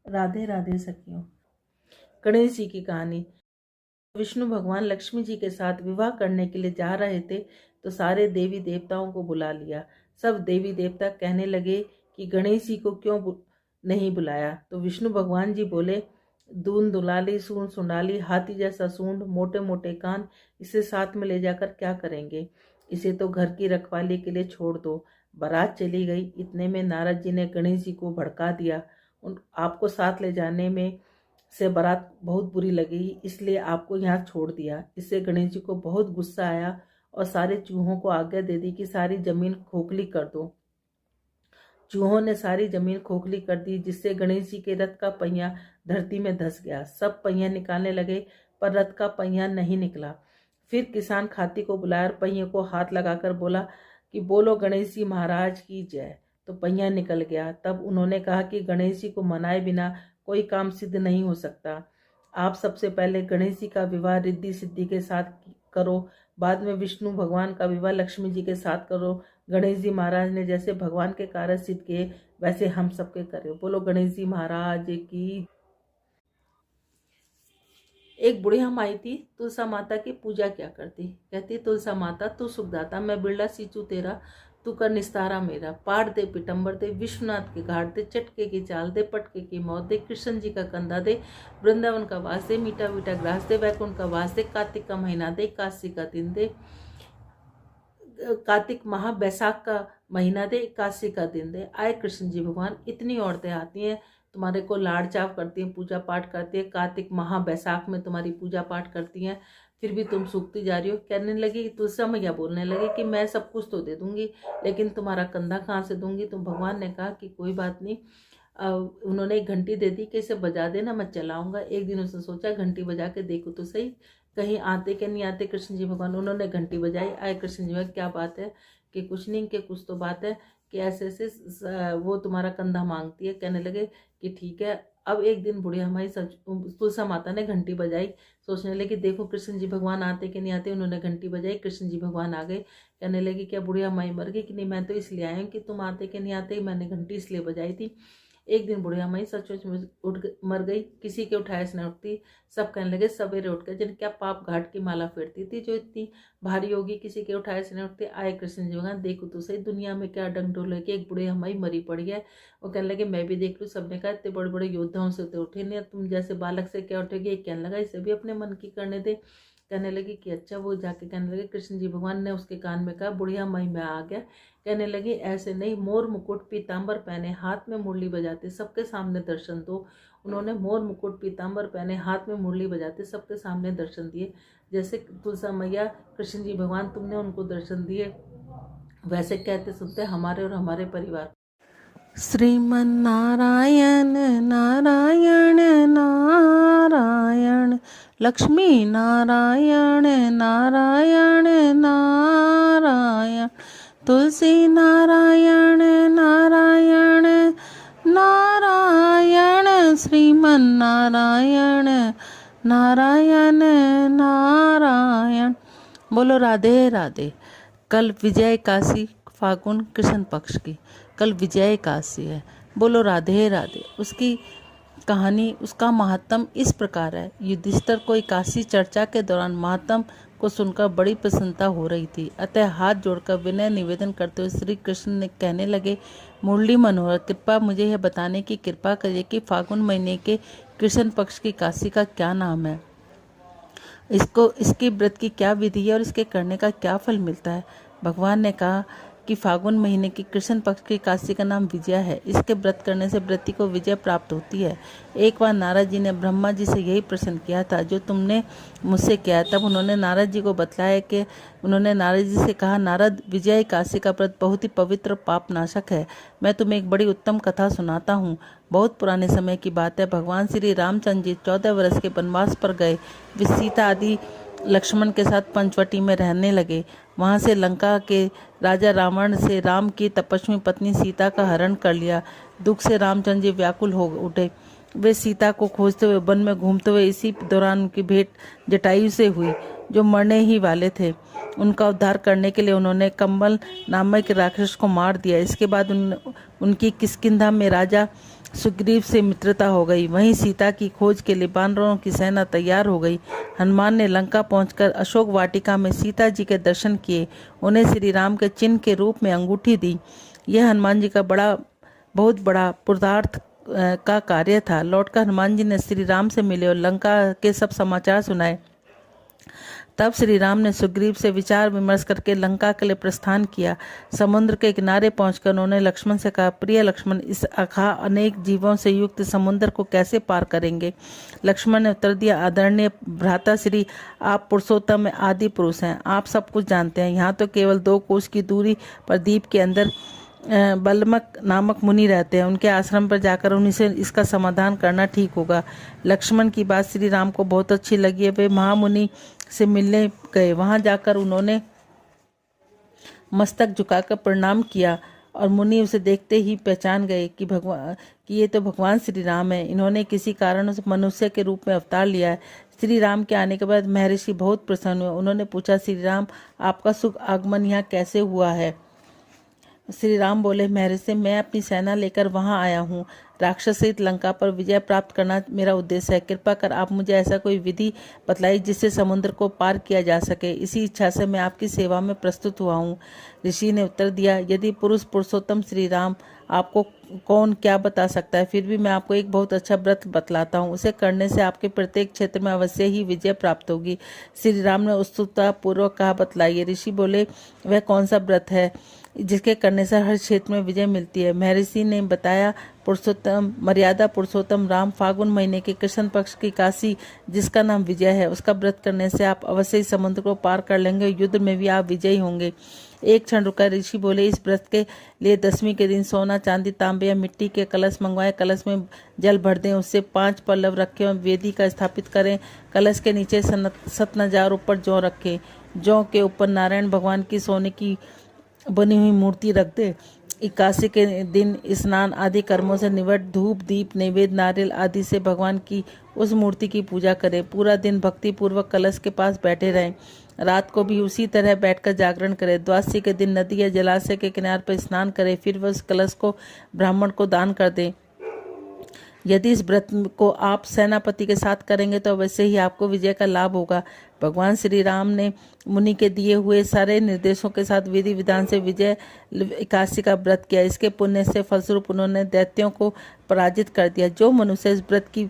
राधे राधे सखियों। गणेश जी की कहानी। विष्णु भगवान लक्ष्मी जी के साथ विवाह करने के लिए जा रहे थे तो सारे देवी देवताओं को बुला लिया। सब देवी देवता कहने लगे कि गणेश जी को क्यों नहीं बुलाया। तो विष्णु भगवान जी बोले, दून दुलाली, सूंड सुंडाली, हाथी जैसा सूंड, मोटे मोटे कान, इसे साथ में ले जाकर क्या करेंगे। इसे तो घर की रखवाली के लिए छोड़ दो। बारात चली गई। इतने में नारद जी ने गणेश जी को भड़का दिया। आपको साथ ले जाने में से बारात बहुत बुरी लगी, इसलिए आपको यहाँ छोड़ दिया। इससे गणेश जी को बहुत गुस्सा आया और सारे चूहों को आज्ञा दे दी कि सारी जमीन खोखली कर दो। चूहों ने सारी जमीन खोखली कर दी, जिससे गणेश जी के रथ का पहिया धरती में धंस गया। सब पहिया निकालने लगे पर रथ का पहिया नहीं निकला। फिर किसान खाती को बुलाया और पहिए को हाथ लगाकर बोला कि बोलो गणेश जी महाराज की जय। तो पहिया निकल गया। तब उन्होंने कहा कि गणेश जी को मनाए बिना कोई काम सिद्ध नहीं हो सकता। आप सबसे पहले गणेश जी का विवाह रिद्धि सिद्धि के साथ करो, बाद में विष्णु भगवान का विवाह लक्ष्मी जी के साथ करो। गणेश जी महाराज ने जैसे भगवान के कार्य सिद्ध किए वैसे हम सबके करें। बोलो गणेश जी महाराज की। एक बुढ़िया माई थी, तुलसा माता की पूजा क्या करती। कहती, तुलसा माता तू सुखदाता, मैं बिरला सींचू तेरा, तू कर निस्तारा मेरा। पाट दे पिटंबर दे, विश्वनाथ के घाट दे, चटके की चाल दे, पटके की मौत दे, कृष्ण जी का कंधा दे, वृंदावन का वास दे, मीठा मीठा ग्रास दे, वैकुंठ का वास दे, कार्तिक का महीना दे, काशी का दिन दे, कार्तिक माह बैसाख का महीना दे, एकादशी का दिन दे। आए कृष्ण जी भगवान, इतनी औरतें आती हैं तुम्हारे को लाड़ चाव करती हैं, पूजा पाठ करती है, कार्तिक माह बैसाख में तुम्हारी पूजा पाठ करती हैं, फिर भी तुम सूखती जा रही हो। कहने लगी, तुलसा मैया बोलने लगी कि मैं सब कुछ तो दे दूंगी, लेकिन तुम्हारा कंधा कहाँ से दूंगी। तो भगवान ने कहा कि कोई बात नहीं। उन्होंने एक घंटी दे दी कि इसे बजा देना, मैं चलाऊंगा। एक दिन उसने सोचा घंटी बजा के देखो तो सही, कहीं आते कि नहीं आते कृष्ण जी भगवान। उन्होंने घंटी बजाई, आए कृष्ण जी भगवान, क्या बात है कि कुछ नहीं, कि कुछ तो बात है कि ऐसे ऐसे वो तुम्हारा कंधा मांगती है। कहने लगे कि ठीक है। अब एक दिन बुढ़िया माई तुलसा माता ने घंटी बजाई, सोचने लगी देखो कृष्ण जी भगवान आते कि नहीं आते। उन्होंने घंटी बजाई, कृष्ण जी भगवान आ गए। कहने लगी क्या बुढ़िया माई मर गई कि नहीं, मैं तो इसलिए आई हूँ कि तुम आते कि नहीं आते, मैंने घंटी इसलिए बजाई थी। एक दिन बुढ़िया माई सचमुच में मर गई, किसी के उठाए से न उठती। सब कहने लगे सवेरे उठ कर जिन क्या पाप घाट की माला फेरती थी जो इतनी भारी होगी, किसी के उठाए से न उठते। आए कृष्ण जी भगवान, देखो तो सही दुनिया में क्या डंडोल है कि एक बुढ़िया माई मरी पड़ी है। वो कहने लगे मैं भी देख लूँ। सबने कहा इतने बड़े बड़े योद्धाओं से तो उठे नहीं, तुम जैसे बालक से क्या उठेगी। एक कहने लगा इसे भी अपने मन की करने दे। कहने लगी कि अच्छा। वो जाके कहने लगे कृष्ण जी भगवान ने उसके कान में कहा बुढ़िया माई मैं आ गया। कहने लगी ऐसे नहीं, मोर मुकुट पीताम्बर पहने, हाथ में मुरली बजाते, सबके सामने दर्शन दो। उन्होंने मोर मुकुट पीताम्बर पहने, हाथ में मुरली बजाते, सबके सामने दर्शन दिए। जैसे तुलसा मैया कृष्ण जी भगवान तुमने उनको दर्शन दिए, वैसे कहते सुनते हमारे और हमारे परिवार। श्रीमन नारायण नारायण नारायण, लक्ष्मी नारायण नारायण नारायण, तुलसी नारायण नारायण नारायण, श्रीमन नारायण नारायण नारायण। बोलो राधे राधे। कल विजय एकादशी फागुन कृष्ण पक्ष की, कल विजय एकादशी है। बोलो राधे राधे। उसकी कहानी, उसका महात्म इस प्रकार है। युधिष्ठिर को एकादशी चर्चा के दौरान महात्म को सुनकर बड़ी प्रसन्नता हो रही थी, अतः हाथ जोड़कर विनय निवेदन करते हुए श्री कृष्ण ने कहने लगे, मुरली मनोहर, कृपा मुझे यह बताने की कृपा करिए कि फागुन महीने के कृष्ण पक्ष की एकादशी का क्या नाम है, इसके व्रत की क्या विधि है और इसके करने का क्या फल मिलता है। भगवान ने कहा कि फागुन महीने की कृष्ण पक्ष की एकादशी का नाम विजया है। इसके व्रत करने से व्रती को विजय प्राप्त होती है। एक बार नारद जी ने ब्रह्मा जी से यही प्रश्न किया था जो तुमने मुझसे किया। तब उन्होंने नारद जी को बतलाया कि उन्होंने नारद जी से कहा, नारद, विजय एकादशी का व्रत बहुत ही पवित्र पाप नाशक है। मैं तुम्हें एक बड़ी उत्तम कथा सुनाता हूँ। बहुत पुराने समय की बात है। भगवान श्री रामचंद्र जी 14 वर्ष के वनवास पर गए। वे सीता आदि लक्ष्मण के साथ पंचवटी में रहने लगे। वहां से लंका के राजा रावण से राम की तपस्वी पत्नी सीता का हरण कर लिया। दुख से रामचंद्र जी व्याकुल हो उठे। वे सीता को खोजते हुए वन में घूमते हुए, इसी दौरान उनकी भेंट जटायु से हुई जो मरने ही वाले थे। उनका उद्धार करने के लिए उन्होंने कंबल नामक राक्षस को मार दिया। इसके बाद उनकी किष्किंधा में राजा सुग्रीव से मित्रता हो गई। वहीं सीता की खोज के लिए वानरों की सेना तैयार हो गई। हनुमान ने लंका पहुंचकर अशोक वाटिका में सीता जी के दर्शन किए। उन्हें श्री राम के चिन्ह के रूप में अंगूठी दी। यह हनुमान जी का बहुत बड़ा पुरुषार्थ का कार्य था। लौटकर हनुमान जी ने श्री राम से मिले और लंका के सब समाचार सुनाए। तब श्री राम ने सुग्रीव से विचार विमर्श करके लंका के लिए प्रस्थान किया। समुद्र के किनारे पहुंचकर उन्होंने लक्ष्मण से कहा, प्रिय लक्ष्मण, इस अथाह अनेक जीवों से युक्त समुद्र को कैसे पार करेंगे? लक्ष्मण ने उत्तर दिया, आदरणीय भ्राता श्री, आप पुरुषोत्तम आदि पुरुष हैं, आप सब कुछ जानते हैं। यहाँ तो केवल 2 कोस की दूरी पर द्वीप के अंदर बलमक नामक मुनि रहते हैं। उनके आश्रम पर जाकर उन्हीं से इसका समाधान करना ठीक होगा। लक्ष्मण की बात श्री राम को बहुत अच्छी लगी। वे महामुनि से मिलने गए। वहां जाकर उन्होंने मस्तक झुकाकर प्रणाम किया और मुनि उसे देखते ही पहचान गए कि ये तो भगवान श्री राम है। इन्होंने किसी कारण उस मनुष्य के रूप में अवतार लिया है। श्री राम के आने के बाद महर्षि बहुत प्रसन्न हुए। उन्होंने पूछा, श्री राम, आपका शुभ आगमन यहाँ कैसे हुआ है? श्री राम बोले, महर्षि, मैं अपनी सेना लेकर वहां आया हूँ। राक्षस सहित लंका पर विजय प्राप्त करना मेरा उद्देश्य है। कृपा कर आप मुझे ऐसा कोई विधि बतलाई जिससे समुद्र को पार किया जा सके। इसी इच्छा से मैं आपकी सेवा में प्रस्तुत हुआ हूँ। ऋषि ने उत्तर दिया, यदि पुरुषोत्तम श्री राम, आपको कौन क्या बता सकता है, फिर भी मैं आपको एक बहुत अच्छा व्रत बतलाता हूँ। उसे करने से आपके प्रत्येक क्षेत्र में अवश्य ही विजय प्राप्त होगी। श्री राम ने उत्सुकता पूर्वक कहा, बतलाइए। ऋषि बोले, वह कौन सा व्रत है जिसके करने से हर क्षेत्र में विजय मिलती है? महर्षि ने बताया, मर्यादा पुरुषोत्तम राम फागुन महीने के कृष्ण पक्ष की काशी, जिसका नाम विजय है, उसका व्रत करने से आप अवश्य ही समुद्र को पार कर लेंगे। युद्ध में भी आप विजयी होंगे। एक क्षण रुका। ऋषि बोले, इस व्रत के लिए 10वीं के दिन सोना, चांदी, तांबे या मिट्टी के कलश मंगवाएं। कलश में जल भर दें, उससे 5 पल्लव रखें और वेदी का स्थापित करें। कलश के नीचे 7,000 ऊपर जौ रखें। जौ के ऊपर नारायण भगवान की सोने की बनी हुई मूर्ति रख दे। 81 के दिन स्नान आदि कर्मों से निवृत्त धूप, दीप, नैवेद्य, नारियल आदि से भगवान की उस मूर्ति की पूजा करें। पूरा दिन भक्ति पूर्वक कलश के पास बैठे रहें। रात को भी उसी तरह बैठकर जागरण करें। द्वादशी के दिन नदी या जलाशय के किनारे पर स्नान करें। फिर वह उस कलश को ब्राह्मण को दान कर दें। यदि इस व्रत को आप सेनापति के साथ करेंगे तो वैसे ही आपको विजय का लाभ होगा। भगवान श्री राम ने मुनि के दिए हुए सारे निर्देशों के साथ विधि विधान से विजय 81 का व्रत किया। इसके पुण्य से फलस्वरूप उन्होंने दैत्यों को पराजित कर दिया। जो मनुष्य इस व्रत की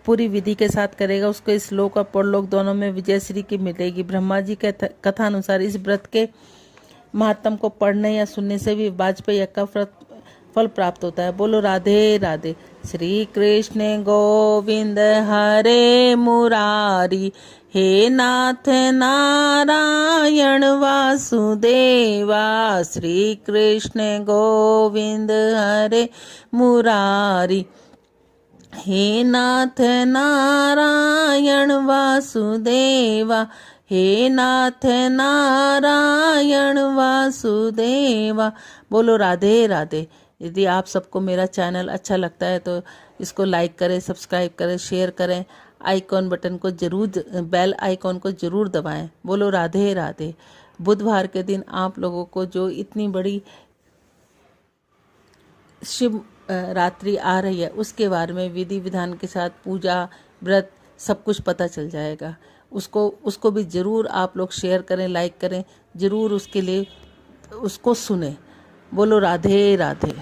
पूरी विधि के साथ करेगा, उसको इस लोक और परलोक दोनों में विजय श्री की मिलेगी। ब्रह्मा जी के कथा अनुसार इस व्रत के महात्म को पढ़ने या सुनने से भी वाजपेयी का फल प्राप्त होता है। बोलो राधे राधे। श्री कृष्ण गोविंद हरे मुरारी, हे नाथ नारायण वासुदेवा। श्री कृष्ण गोविंद हरे मुरारी, हे नाथ नारायण वासुदेवा। हे नाथ नारायण वासुदेवा। बोलो राधे राधे। यदि आप सबको मेरा चैनल अच्छा लगता है तो इसको लाइक करें, सब्सक्राइब करें, शेयर करें। आइकॉन बटन को जरूर, बेल आइकॉन को जरूर दबाएं। बोलो राधे राधे। बुधवार के दिन आप लोगों को जो इतनी बड़ी शिव रात्रि आ रही है, उसके बारे में विधि विधान के साथ पूजा, व्रत, सब कुछ पता चल जाएगा। उसको भी जरूर आप लोग शेयर करें, लाइक करें, जरूर उसके लिए उसको सुने। बोलो राधे राधे।